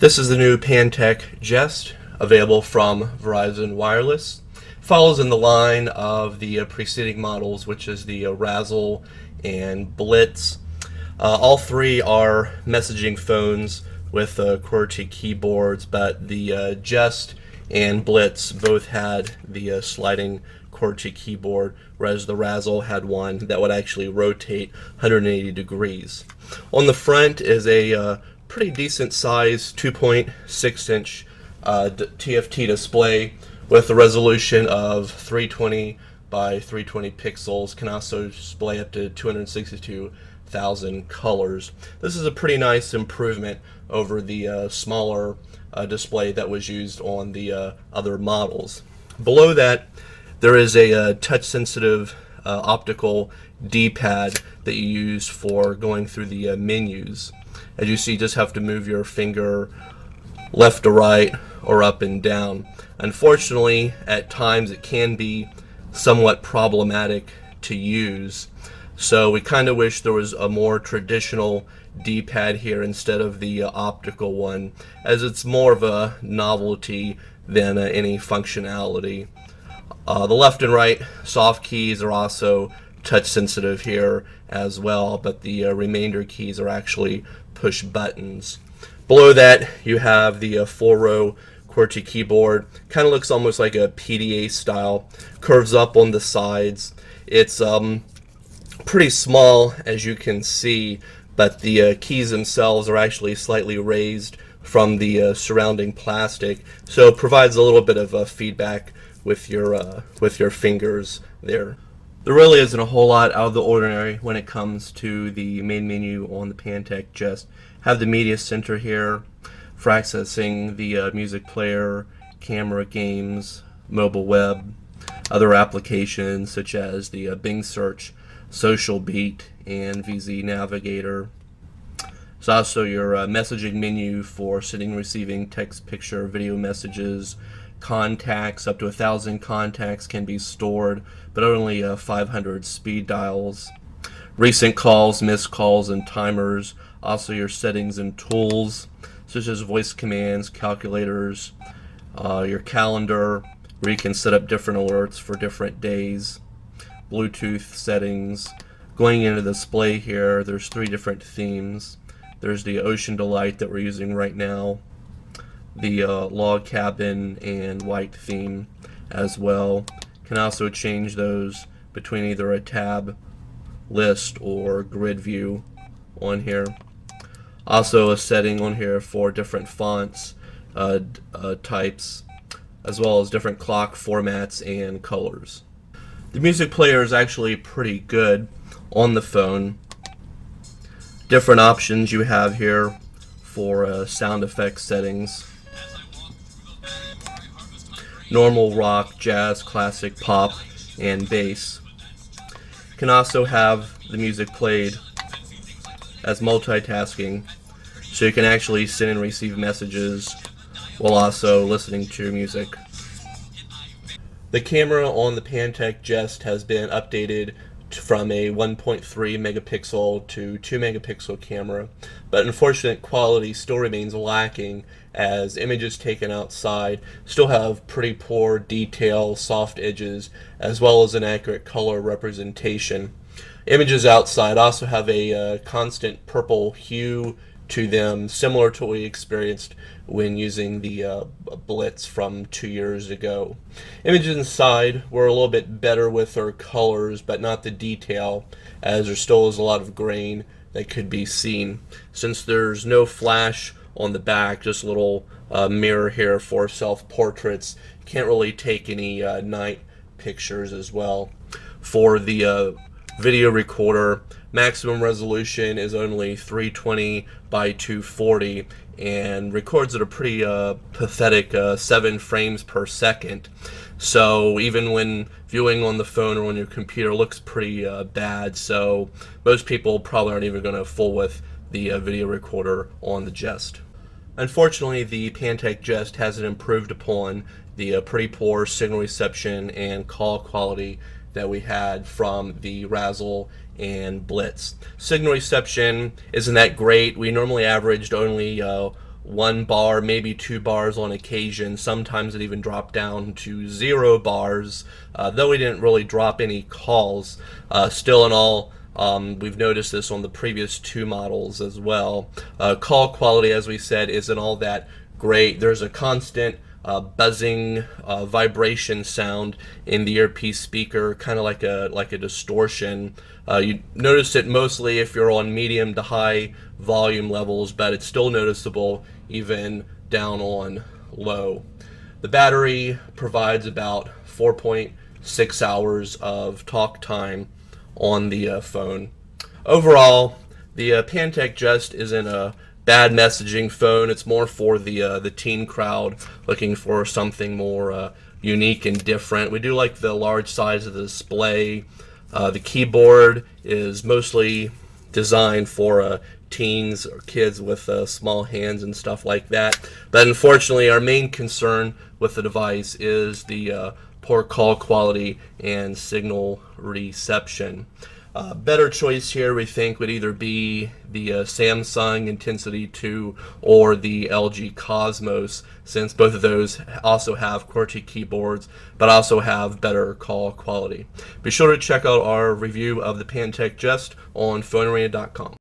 This is the new Pantech Jest, available from Verizon Wireless. Follows in the line of the preceding models, which is the Razzle and Blitz. All three are messaging phones with QWERTY keyboards, but the Jest and Blitz both had the sliding QWERTY keyboard, whereas the Razzle had one that would actually rotate 180 degrees. On the front is a pretty decent size 2.6 inch TFT display with a resolution of 320 by 320 pixels. Can also display up to 262,000 colors. This is a pretty nice improvement over the smaller display that was used on the other models. Below that, there is a touch-sensitive optical D-pad that you use for going through the menus. As you see, you just have to move your finger left to right or up and down. Unfortunately, at times it can be somewhat problematic to use, so we kind of wish there was a more traditional D-pad here instead of the optical one, as it's more of a novelty than any functionality. The left and right soft keys are also touch sensitive here as well, but the remainder keys are actually push buttons. Below that, you have the 4-row QWERTY keyboard. Kind of looks almost like a PDA style. Curves up on the sides. It's pretty small, as you can see, but the keys themselves are actually slightly raised from the surrounding plastic, so it provides a little bit of feedback with your fingers there. There really isn't a whole lot out of the ordinary when it comes to the main menu on the Pantech Jest. Have the media center here for accessing the music player, camera, games, mobile web, other applications such as the Bing search, Social Beat, and VZ Navigator. There's also your messaging menu for sending and receiving text, picture, video messages. Contacts, up to 1,000 contacts can be stored, but only 500 speed dials. Recent calls, missed calls, and timers. Also your settings and tools, such as voice commands, calculators, your calendar, where you can set up different alerts for different days. Bluetooth settings. Going into the display here, there's 3 different themes. There's the Ocean Delight that we're using right now, the log cabin and white theme as well. Can also change those between either a tab, list, or grid view on here. Also a setting on here for different fonts, types, as well as different clock formats and colors. The music player is actually pretty good on the phone. Different options you have here for sound effects settings. Normal, rock, jazz, classic, pop, and bass. Can also have the music played as multitasking, so you can actually send and receive messages while also listening to music. The camera on the Pantech Jest has been updated from a 1.3 megapixel to 2 megapixel camera, but unfortunate quality still remains lacking, as images taken outside still have pretty poor detail, soft edges, as well as inaccurate color representation. Images outside also have a constant purple hue to them, similar to what we experienced when using the Blitz from 2 years ago. Images inside were a little bit better with their colors, but not the detail, as there still is a lot of grain that could be seen. Since there's no flash on the back, just a little mirror here for self-portraits, you can't really take any night pictures as well. For the video recorder, maximum resolution is only 320 by 240 and records at a pretty pathetic 7 frames per second. So even when viewing on the phone or on your computer, it looks pretty bad. So most people probably aren't even going to fool with the video recorder on the Jest. Unfortunately, the Pantech Jest hasn't improved upon the pretty poor signal reception and call quality that we had from the Razzle and Blitz. Signal reception isn't that great. We normally averaged only 1 bar, maybe 2 bars on occasion. Sometimes it even dropped down to 0 bars, though we didn't really drop any calls. Still in all, we've noticed this on the previous 2 models as well. Call quality, as we said, isn't all that great. There's a constant buzzing vibration sound in the earpiece speaker, kind of like a distortion. You notice it mostly if you're on medium to high volume levels, but it's still noticeable even down on low. The battery provides about 4.6 hours of talk time on the phone. Overall, the Pantech Jest isn't a bad messaging phone. It's more for the teen crowd looking for something more unique and different. We do like the large size of the display. The keyboard is mostly designed for teens or kids with small hands and stuff like that. But unfortunately, our main concern with the device is the poor call quality and signal reception. Better choice here, we think, would either be the Samsung Intensity 2 or the LG Cosmos, since both of those also have QWERTY keyboards, but also have better call quality. Be sure to check out our review of the Pantech Jest on phonearena.com.